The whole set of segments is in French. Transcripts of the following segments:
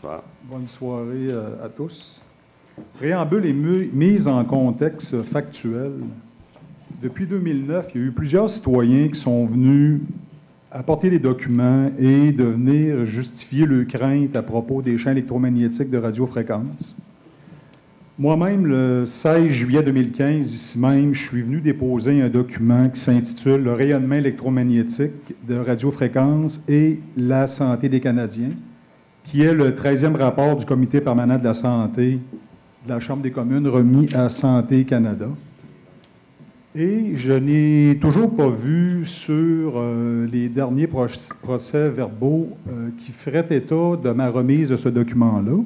Bonsoir. Bonne soirée à tous. Préambule et mise en contexte factuel. Depuis 2009, il y a eu plusieurs citoyens qui sont venus apporter des documents et de venir justifier leurs craintes à propos des champs électromagnétiques de radiofréquence. Moi-même, le 16 juillet 2015, ici même, je suis venu déposer un document qui s'intitule « Le rayonnement électromagnétique de radiofréquence et la santé des Canadiens », qui est le 13e rapport du Comité permanent de la santé de la Chambre des communes remis à Santé Canada. Et je n'ai toujours pas vu sur les derniers procès-verbaux qui feraient état de ma remise de ce document-là.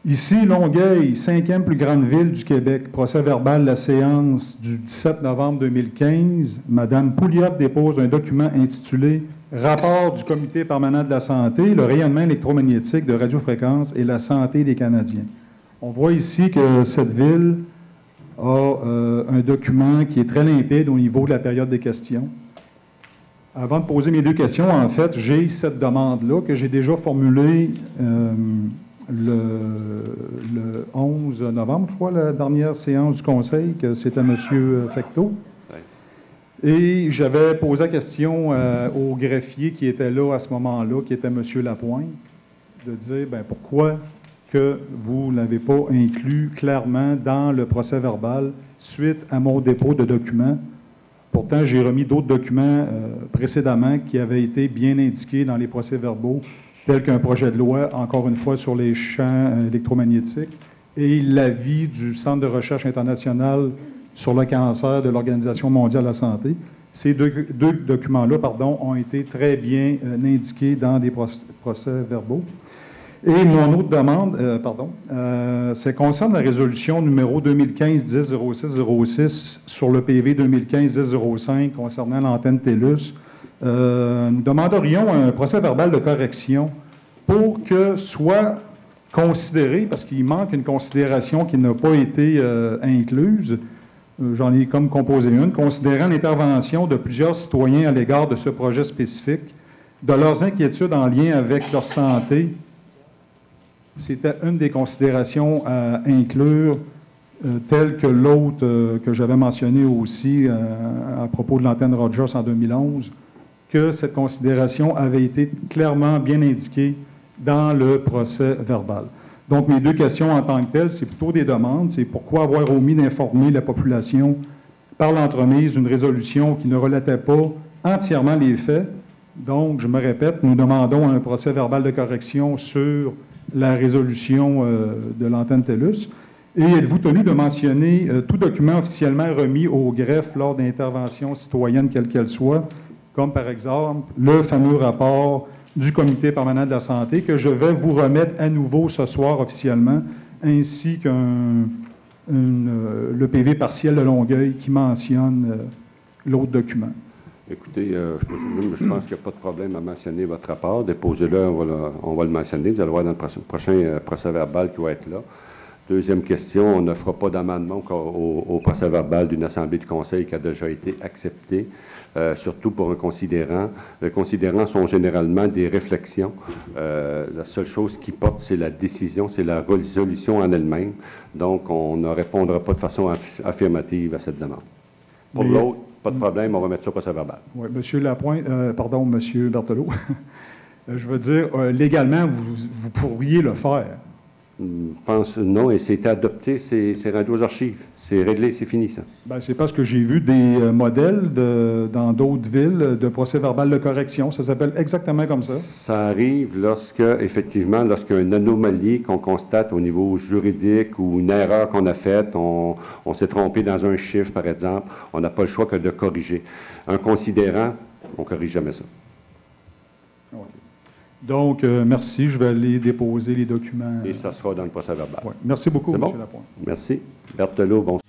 Ici, Longueuil, 5e plus grande ville du Québec, procès-verbal de la séance du 17 novembre 2015. Mme Pouliot dépose un document intitulé « Rapport du Comité permanent de la santé, le rayonnement électromagnétique de radiofréquence et la santé des Canadiens ». On voit ici que cette ville a un document qui est très limpide au niveau de la période des questions. Avant de poser mes deux questions, en fait, j'ai cette demande-là que j'ai déjà formulée le 11 novembre, je crois, la dernière séance du Conseil, que c'était M. Fecteau. Et j'avais posé la question au greffier qui était là à ce moment-là, qui était M. Lapointe, de dire, bien, pourquoi que vous ne l'avez pas inclus clairement dans le procès-verbal suite à mon dépôt de documents. Pourtant, j'ai remis d'autres documents précédemment qui avaient été bien indiqués dans les procès-verbaux, tels qu'un projet de loi, encore une fois, sur les champs électromagnétiques et l'avis du Centre de recherche international sur le cancer de l'Organisation mondiale de la santé. Ces deux documents-là, ont été très bien indiqués dans des procès-verbaux. Et mon autre demande, c'est concerne la résolution numéro 2015-10-06-06 sur le PV 2015-10-05 concernant l'antenne TELUS. Nous demanderions un procès-verbal de correction pour que soit considéré, parce qu'il manque une considération qui n'a pas été incluse, j'en ai comme composé une, considérant l'intervention de plusieurs citoyens à l'égard de ce projet spécifique, de leurs inquiétudes en lien avec leur santé. C'était une des considérations à inclure, telle que l'autre que j'avais mentionné aussi à propos de l'antenne Rogers en 2011, que cette considération avait été clairement bien indiquée dans le procès verbal. Donc, mes deux questions en tant que telles, c'est plutôt des demandes. C'est pourquoi avoir omis d'informer la population par l'entremise d'une résolution qui ne relatait pas entièrement les faits. Donc, je me répète, nous demandons un procès verbal de correction sur la résolution de l'antenne TELUS. Et êtes-vous tenu de mentionner tout document officiellement remis au greffe lors d'interventions citoyennes, quelle qu'elle soit, comme par exemple le fameux rapport du Comité permanent de la santé que je vais vous remettre à nouveau ce soir officiellement, ainsi que le PV partiel de Longueuil qui mentionne l'autre document. Écoutez, je pense qu'il n'y a pas de problème à mentionner votre rapport. Déposez-le, on va le mentionner. Vous allez voir dans le prochain procès-verbal qui va être là. Deuxième question, on ne fera pas d'amendement au procès-verbal d'une assemblée de conseil qui a déjà été acceptée, surtout pour un considérant. Les considérants sont généralement des réflexions. La seule chose qui porte, c'est la décision, c'est la résolution en elle-même. Donc, on ne répondra pas de façon affirmative à cette demande. Pour l'autre, pas de problème, on va mettre ça au procès-verbal. Oui, M. Lapointe, M. Berthelot, je veux dire, légalement, vous pourriez le faire. Je pense non, et c'est adopté, c'est rendu aux archives. C'est réglé, c'est fini, ça. Bien, c'est parce que j'ai vu des modèles dans d'autres villes de procès-verbal de correction. Ça s'appelle exactement comme ça. Ça arrive effectivement, lorsqu'il y a une anomalie qu'on constate au niveau juridique ou une erreur qu'on a faite, on s'est trompé dans un chiffre, par exemple, on n'a pas le choix que de corriger. Un considérant, on ne corrige jamais ça. Okay. Donc, merci. Je vais aller déposer les documents. Et ça sera dans le procès-verbal. Ouais. Merci beaucoup, M. Bon? Lapointe. Merci. Berthelot, bonsoir.